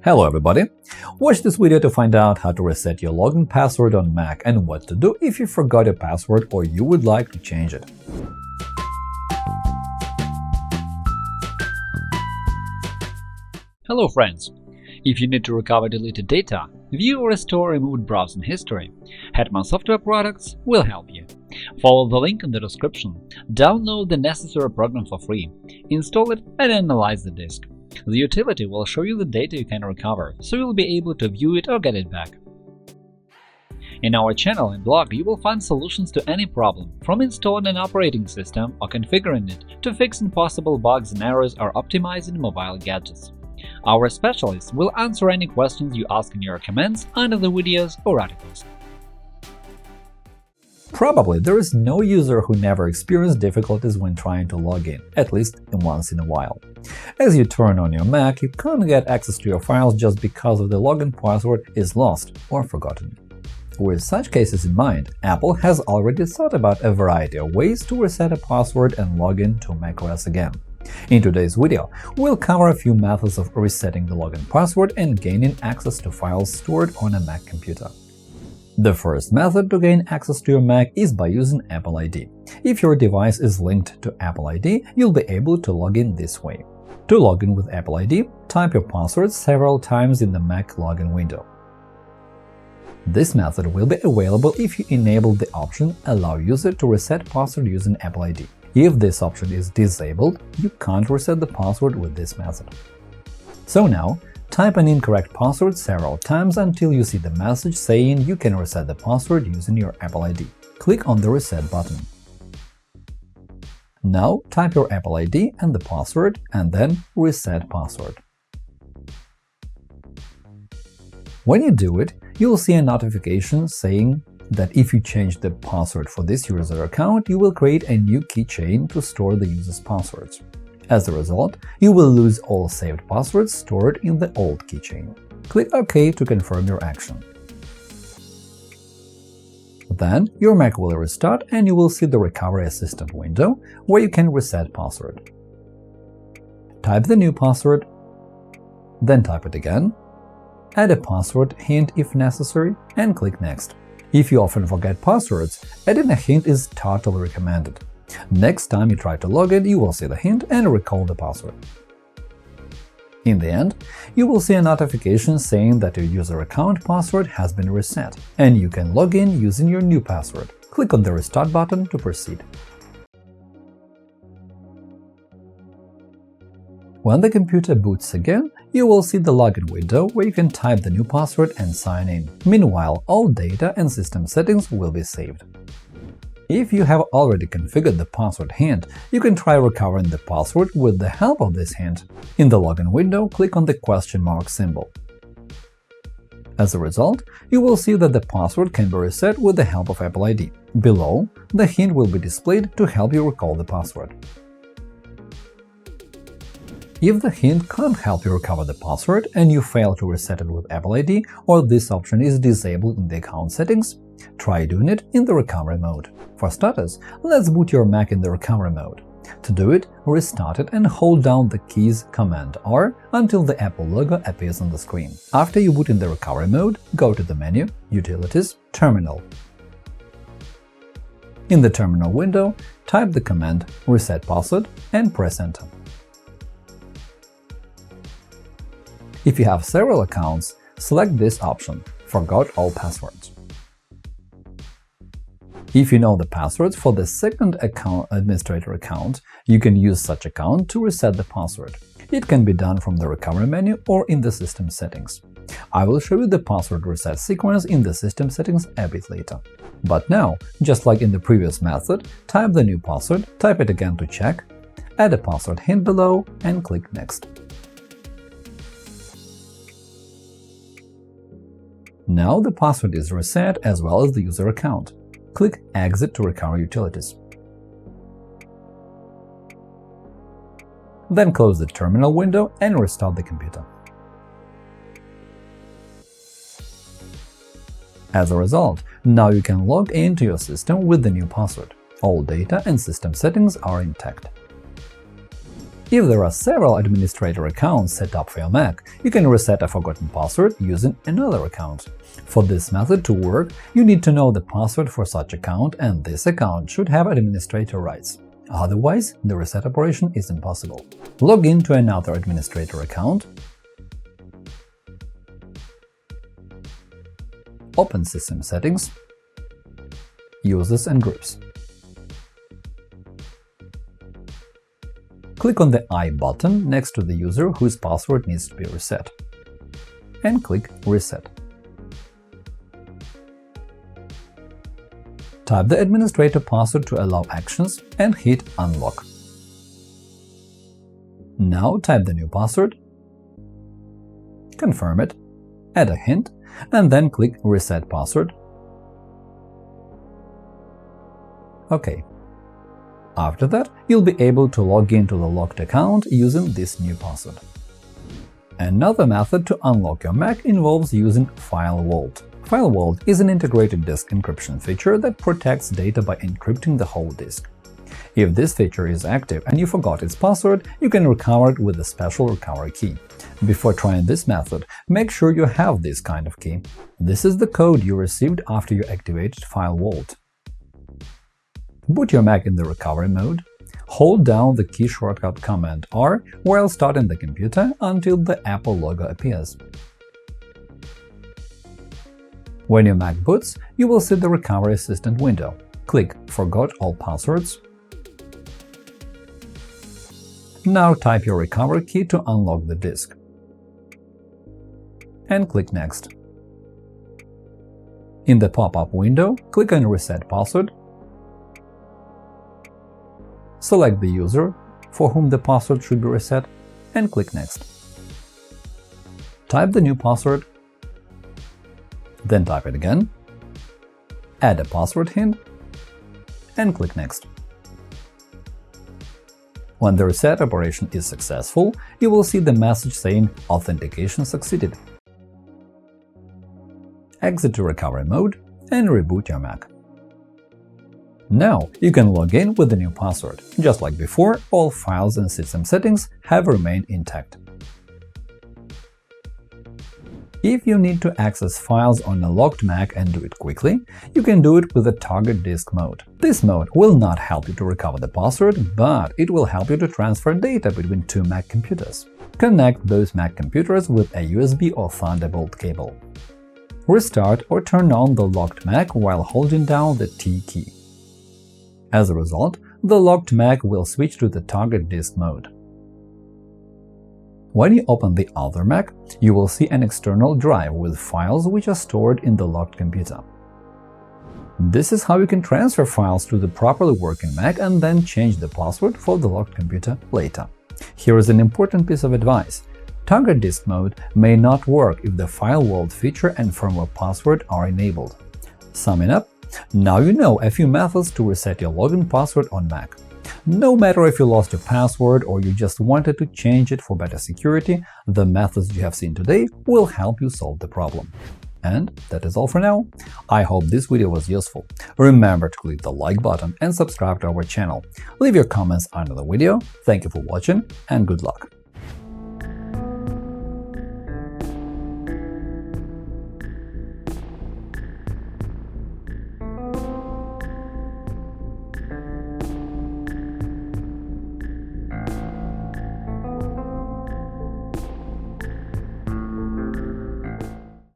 Hello everybody! Watch this video to find out how to reset your login password on Mac and what to do if you forgot your password or you would like to change it. Hello friends! If you need to recover deleted data, view or restore removed browsing history, Hetman Software Products will help you. Follow the link in the description, download the necessary program for free, install it and analyze the disk. The utility will show you the data you can recover, so you'll be able to view it or get it back. In our channel and blog, you will find solutions to any problem, from installing an operating system or configuring it to fixing possible bugs and errors or optimizing mobile gadgets. Our specialists will answer any questions you ask in your comments under the videos or articles. Probably there is no user who never experienced difficulties when trying to log in, at least once in a while. As you turn on your Mac, you can't get access to your files just because of the login password is lost or forgotten. With such cases in mind, Apple has already thought about a variety of ways to reset a password and log in to macOS again. In today's video, we'll cover a few methods of resetting the login password and gaining access to files stored on a Mac computer. The first method to gain access to your Mac is by using Apple ID. If your device is linked to Apple ID, you'll be able to log in this way. To log in with Apple ID, type your password several times in the Mac login window. This method will be available if you enable the option Allow user to reset password using Apple ID. If this option is disabled, you can't reset the password with this method. So now, type an incorrect password several times until you see the message saying you can reset the password using your Apple ID. Click on the Reset button. Now type your Apple ID and the password, and then Reset Password. When you do it, you'll see a notification saying that if you change the password for this user account, you will create a new keychain to store the user's passwords. As a result, you will lose all saved passwords stored in the old keychain. Click OK to confirm your action. Then your Mac will restart and you will see the Recovery Assistant window where you can reset password. Type the new password, then type it again, add a password hint if necessary, and click Next. If you often forget passwords, adding a hint is totally recommended. Next time you try to log in, you will see the hint and recall the password. In the end, you will see a notification saying that your user account password has been reset, and you can log in using your new password. Click on the Restart button to proceed. When the computer boots again, you will see the login window where you can type the new password and sign in. Meanwhile, all data and system settings will be saved. If you have already configured the password hint, you can try recovering the password with the help of this hint. In the login window, click on the question mark symbol. As a result, you will see that the password can be reset with the help of Apple ID. Below, the hint will be displayed to help you recall the password. If the hint can't help you recover the password and you fail to reset it with Apple ID, or this option is disabled in the account settings, try doing it in the recovery mode. For starters, let's boot your Mac in the recovery mode. To do it, restart it and hold down the keys Command-R until the Apple logo appears on the screen. After you boot in the recovery mode, go to the menu, Utilities, Terminal. In the terminal window, type the command Reset Password and press Enter. If you have several accounts, select this option Forgot all passwords. If you know the passwords for the second administrator account, you can use such account to reset the password. It can be done from the recovery menu or in the system settings. I will show you the password reset sequence in the system settings a bit later. But now, just like in the previous method, type the new password, type it again to check, add a password hint below and click Next. Now the password is reset as well as the user account. Click Exit to recover utilities. Then close the terminal window and restart the computer. As a result, now you can log into your system with the new password. All data and system settings are intact. If there are several administrator accounts set up for your Mac, you can reset a forgotten password using another account. For this method to work, you need to know the password for such account, and this account should have administrator rights. Otherwise, the reset operation is impossible. Log in to another administrator account, open System Settings, Users and Groups. Click on the I button next to the user whose password needs to be reset, and click Reset. Type the administrator password to allow actions and hit Unlock. Now type the new password, confirm it, add a hint, and then click Reset Password. OK. After that, you'll be able to log into the locked account using this new password. Another method to unlock your Mac involves using FileVault. FileVault is an integrated disk encryption feature that protects data by encrypting the whole disk. If this feature is active and you forgot its password, you can recover it with a special recovery key. Before trying this method, make sure you have this kind of key. This is the code you received after you activated FileVault. Boot your Mac in the recovery mode. Hold down the key shortcut Command R while starting the computer until the Apple logo appears. When your Mac boots, you will see the Recovery Assistant window. Click Forgot all passwords. Now type your recovery key to unlock the disk, and click Next. In the pop-up window, click on Reset Password. Select the user for whom the password should be reset, and click Next. Type the new password, then type it again, add a password hint, and click Next. When the reset operation is successful, you will see the message saying Authentication succeeded. Exit to recovery mode and reboot your Mac. Now you can log in with the new password. Just like before, all files and system settings have remained intact. If you need to access files on a locked Mac and do it quickly, you can do it with the Target Disk mode. This mode will not help you to recover the password, but it will help you to transfer data between two Mac computers. Connect those Mac computers with a USB or Thunderbolt cable. Restart or turn on the locked Mac while holding down the T key. As a result, the locked Mac will switch to the Target Disk mode. When you open the other Mac, you will see an external drive with files which are stored in the locked computer. This is how you can transfer files to the properly working Mac and then change the password for the locked computer later. Here is an important piece of advice. Target Disk mode may not work if the FileVault feature and firmware password are enabled. Summing up, now you know a few methods to reset your login password on Mac. No matter if you lost your password or you just wanted to change it for better security, the methods you have seen today will help you solve the problem. And that is all for now. I hope this video was useful. Remember to click the like button and subscribe to our channel. Leave your comments under the video. Thank you for watching and good luck!